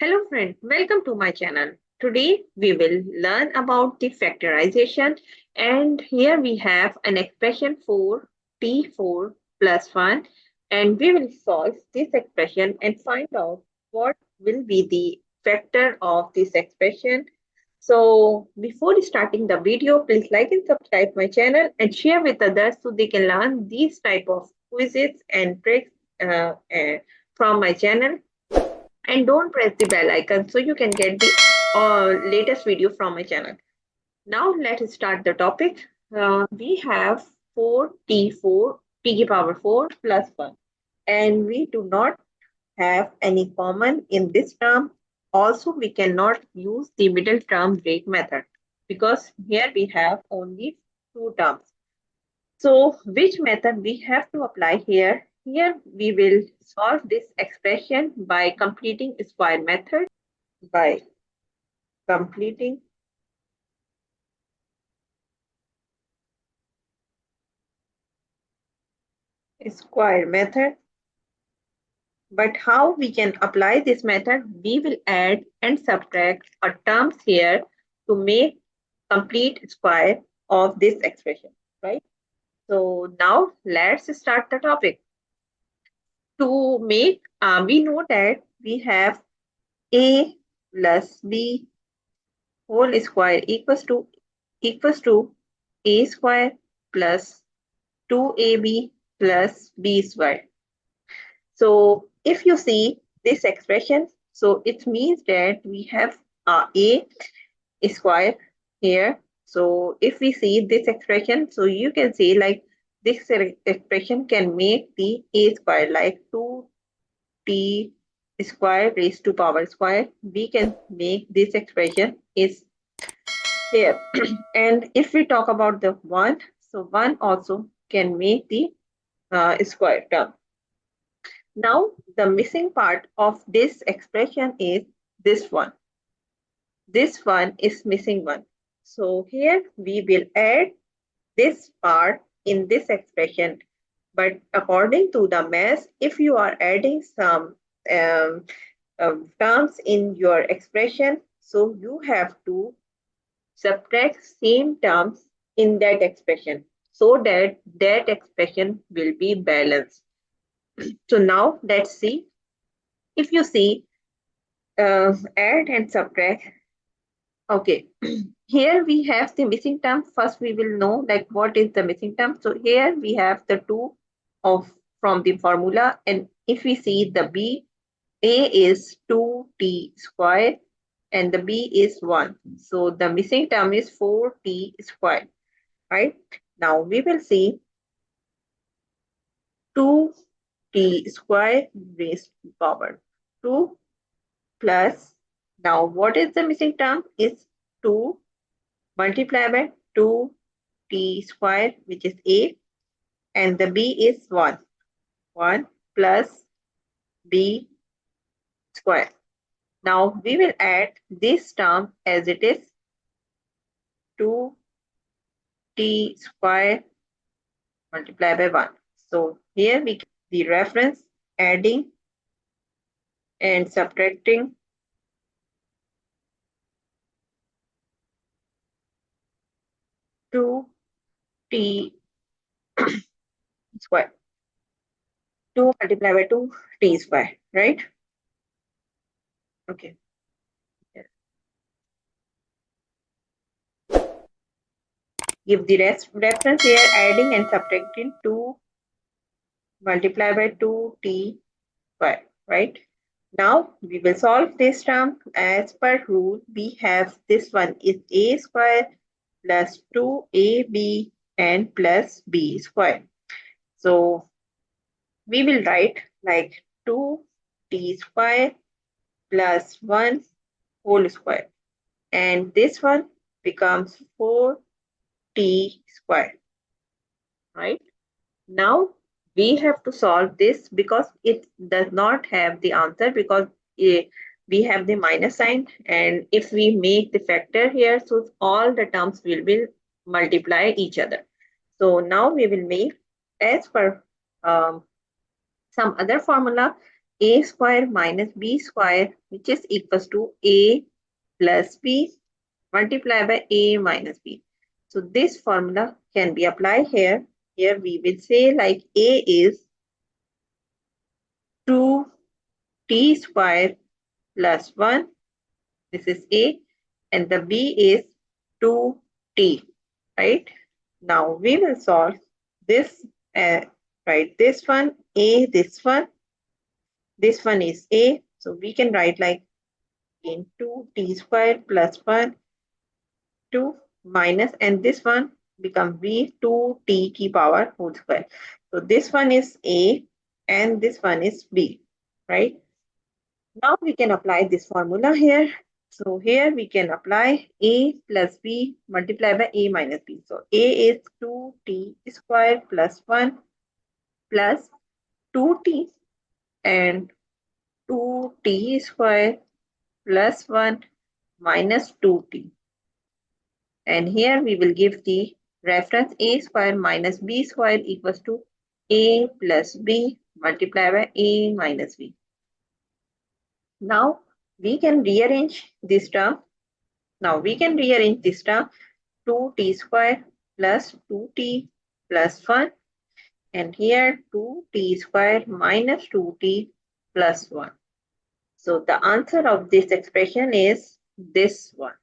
Hello friend, welcome to my channel. Today we will learn about the factorization, and here we have an expression for t4 plus 1, and we will solve this expression and find out what will be the factor of this expression. So before starting the video, please like and subscribe my channel and share with others so they can learn these type of quizzes and tricks from my channel, and don't press the bell icon so you can get the latest video from my channel. Now let's start the topic. We have 4t4 t to the power 4 plus 1, and we do not have any common in this term. Also, we cannot use the middle term break method because here we have only two terms. So which method we have to apply here? Here we will solve this expression by completing square method. By completing square method. But how we can apply this method? We will add and subtract a terms here to make complete square of this expression, right? So now let's start the topic. To make, we know that we have a plus b whole square equals to a square plus 2ab plus b square. So if you see this expression, so it means that we have a square here. So if we see this expression, so you can say like this expression can make the a square like 2t square raised to power square. We can make this expression is here. And if we talk about the 1, so 1 also can make the square term. Now, the missing part of this expression is this one. This one is missing one. So here we will add this part in this expression. But according to the math, if you are adding some um, terms in your expression, so you have to subtract same terms in that expression so that that expression will be balanced. So now let's see. If you see add and subtract. Okay, here we have the missing term. First, we will know like what is the missing term. So here we have the 2 of from the formula, and if we see the b, a is 2t square and the b is 1. So the missing term is 4t square, right? Now we will see 2t square raised to power 2 plus, now what is the missing term is 2 multiplied by 2t square, which is a, and the b is 1. 1 plus b square. Now we will add this term as it is 2t square multiplied by 1. So here we get the reference adding and subtracting 2t square. 2 multiplied by 2t square, right? Okay. Give the reference here, adding and subtracting 2 multiplied by 2t square, right? Now we will solve this term as per rule. We have this one is a square plus 2ab and plus b square. So we will write like 2t square plus 1 whole square, and this one becomes 4t square, right? Now we have to solve this because it does not have the answer, because we have the minus sign, and if we make the factor here, so all the terms will multiply each other. So now we will make as per some other formula. a square minus b square, which is equals to a plus b multiplied by a minus b. So this formula can be applied here. Here we will say like a is 2t square plus 1. This is a. And the b is 2t, right? Now we will solve this, right? This one, a, this one is a. So we can write like in 2t square plus 1, 2 minus, and this one become b 2t ki power whole square. So this one is a and this one is b, right? Now we can apply this formula here. So here we can apply a plus b multiplied by a minus b. So a is 2t square plus 1 plus 2t, and 2t square plus 1 minus 2t. And here we will give the reference a square minus b square equals to a plus b multiplied by a minus b. Now we can rearrange this term. Now we can rearrange this term 2t square plus 2t plus 1, and here 2t square minus 2t plus 1. So the answer of this expression is this one.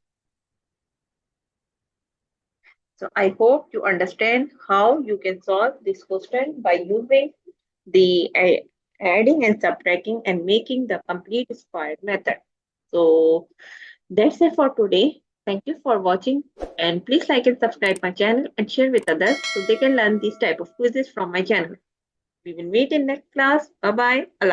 So I hope you understand how you can solve this question by using the adding and subtracting and making the complete square method. So that's it for today. Thank you for watching, and please like and subscribe my channel and share with others so they can learn these type of quizzes from my channel. We will meet in next class. Bye bye. Allah.